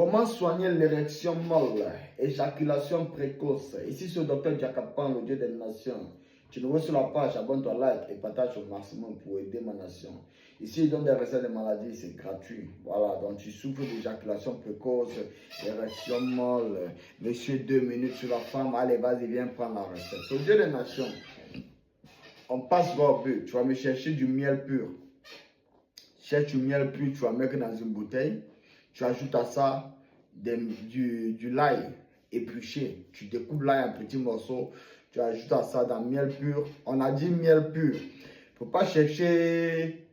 Comment soigner l'érection molle, éjaculation précoce? Ici, c'est le docteur Jakapan, le Dieu des nations. Tu nous vois sur la page, abonne-toi, like et partage au maximum pour aider ma nation. Ici, il donne des recettes de maladies, c'est gratuit. Voilà, donc tu souffres d'éjaculation précoce, érection molle, monsieur 2 minutes sur la femme, allez, vas-y, viens prendre la recette. C'est le Dieu des nations. On passe au but. Tu vas me chercher du miel pur. Cherche du miel pur, tu vas mettre dans une bouteille. Tu ajoutes à ça du l'ail épluché. Tu découpes l'ail en petits morceaux. Tu ajoutes à ça dans miel pur. On a dit miel pur. Il ne faut pas chercher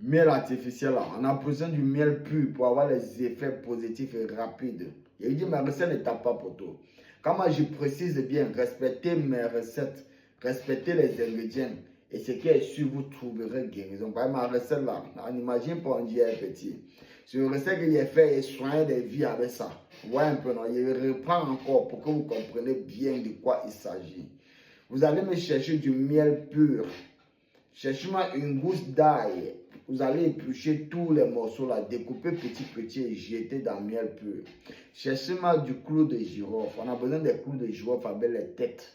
miel artificiel. Là. On a besoin du miel pur pour avoir les effets positifs et rapides. Il dit, ma recette ne tape pas pour tout. Quand moi je précise bien, respectez mes recettes, respectez les ingrédients. Et ce qui est sûr, vous trouverez guérison. Par exemple, ma recette là, on imagine pour un Dieu petit. C'est une recette que j'ai fait et soigner des vies avec ça. Vous voyez un peu, non? Je reprends encore pour que vous compreniez bien de quoi il s'agit. Vous allez me chercher du miel pur. Cherchez-moi une gousse d'ail. Vous allez éplucher tous les morceaux là, découper petit et jeter dans le miel pur. Cherchez-moi du clou de girofle. On a besoin des clous de girofle avec les têtes.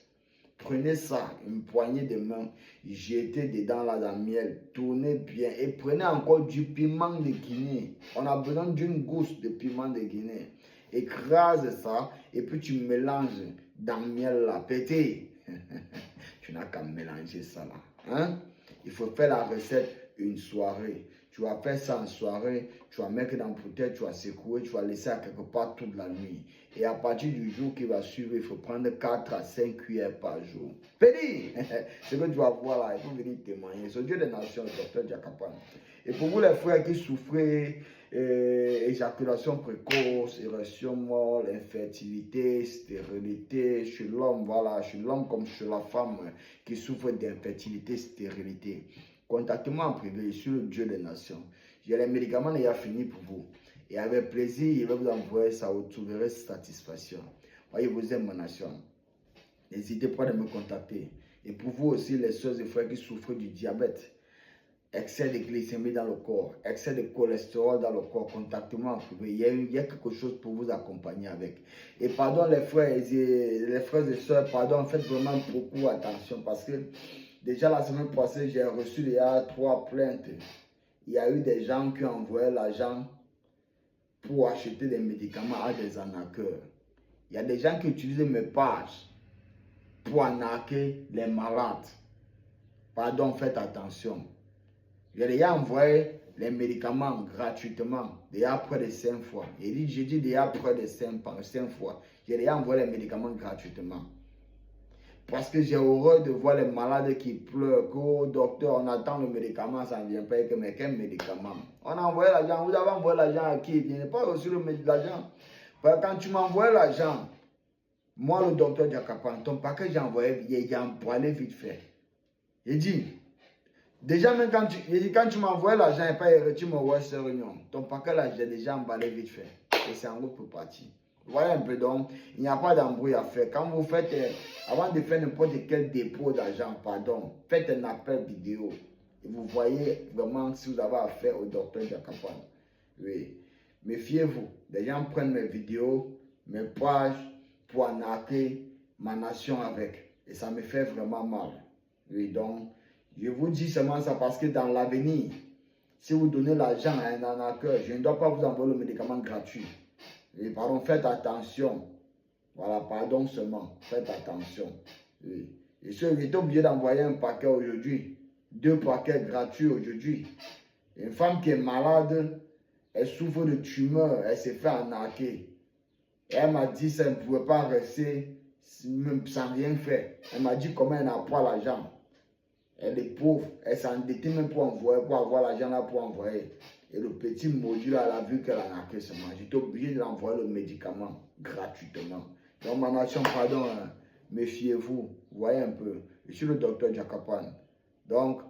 Prenez ça, une poignée de main, jetez dedans là dans le miel, tournez bien et prenez encore du piment de Guinée. On a besoin d'une gousse de piment de Guinée. Écrase ça et puis tu mélanges dans le miel là. Pété. Tu n'as qu'à mélanger ça là. Hein? Il faut faire la recette une soirée. Tu vas faire ça en soirée, tu vas mettre dans la bouteille, tu vas secouer, tu vas laisser à quelque part toute la nuit. Et à partir du jour qui va suivre, il faut prendre 4 à 5 cuillères par jour. Pédi, ce que tu vas voir là, il faut venir témoigner. C'est Dieu des nations, le docteur Jakapan. Et pour vous les frères qui souffrez éjaculation précoce, érection molle, infertilité, stérilité, chez l'homme, voilà, chez l'homme comme chez la femme qui souffre d'infertilité, stérilité. Contactez-moi en privé, je suis le Dieu des nations. J'ai les médicaments déjà finis pour vous. Et avec plaisir, je vais vous envoyer ça, vous trouverez satisfaction. Voyez, vous aimez ma nation. N'hésitez pas à me contacter. Et pour vous aussi, les soeurs et frères qui souffrent du diabète, excès de glycémie dans le corps, excès de cholestérol dans le corps, contactez-moi en privé. Il y a quelque chose pour vous accompagner avec. Et pardon les frères et soeurs, pardon, faites vraiment beaucoup attention parce que déjà la semaine passée, j'ai reçu déjà 3 plaintes. Il y a eu des gens qui ont envoyé l'argent pour acheter des médicaments à des arnaqueurs. Il y a des gens qui utilisent mes pages pour arnaquer les malades. Pardon, faites attention. J'ai déjà envoyé les médicaments gratuitement, déjà près de 5 fois. J'ai dit déjà près de 5 fois. J'ai déjà envoyé les médicaments gratuitement. Parce que j'ai horreur de voir les malades qui pleurent, qu'au docteur, on attend le médicament, ça ne vient pas, mais quel médicament? On a envoyé l'argent, vous avez envoyé l'argent à qui? Je n'ai pas reçu l'argent. Quand tu m'as envoyé l'argent, moi le docteur Jakapan, ton paquet j'ai envoyé, j'ai emballé vite fait. J'ai dit, déjà même quand tu m'as envoyé l'argent et pas tu m'envoies cette réunion, ton paquet là j'ai déjà emballé vite fait. Et c'est en route pour partir. Vous voyez un peu donc, il n'y a pas d'embrouille à faire. Quand vous faites, avant de faire n'importe quel dépôt d'argent, pardon, faites un appel vidéo. Et vous voyez vraiment si vous avez affaire au docteur Jakapan. Oui, méfiez-vous. Les gens prennent mes vidéos, mes pages pour arnaquer ma nation avec. Et ça me fait vraiment mal. Oui, donc, je vous dis seulement ça parce que dans l'avenir, si vous donnez l'argent à un arnaqueur, je ne dois pas vous envoyer le médicament gratuit. Et pardon, faites attention. Voilà, pardon seulement. Faites attention. Oui. Et si vous êtes obligé d'envoyer un paquet aujourd'hui, 2 paquets gratuits aujourd'hui. Une femme qui est malade, elle souffre de tumeur, elle s'est fait arnaquer. Et elle m'a dit ça ne pouvait pas rester sans rien faire. Elle m'a dit comment elle n'a pas l'argent. Elle est pauvre, elle s'est endettée même pour avoir l'argent là pour envoyer. Et le petit maudit là, elle a vu qu'elle a arnaqué seulement. J'étais obligé de l'envoyer le médicament gratuitement. Donc ma nation, pardon, hein, méfiez-vous, voyez un peu. Je suis le docteur Jakapan. Donc,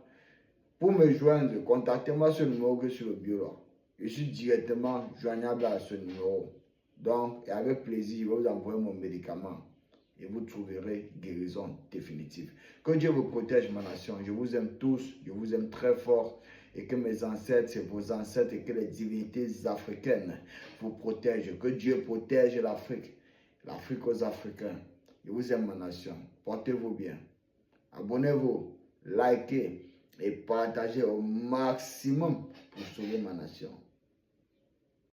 pour me joindre, contactez-moi sur le numéro que sur le bureau. Je suis directement joignable à ce numéro. Donc, et avec plaisir, je vais vous envoyer mon médicament. Et vous trouverez guérison définitive. Que Dieu vous protège, ma nation. Je vous aime tous. Je vous aime très fort. et que mes ancêtres, c'est vos ancêtres, et que les divinités africaines vous protègent. Que Dieu protège l'Afrique, l'Afrique aux Africains. Je vous aime, ma nation. Portez-vous bien. Abonnez-vous, likez et partagez au maximum pour sauver ma nation.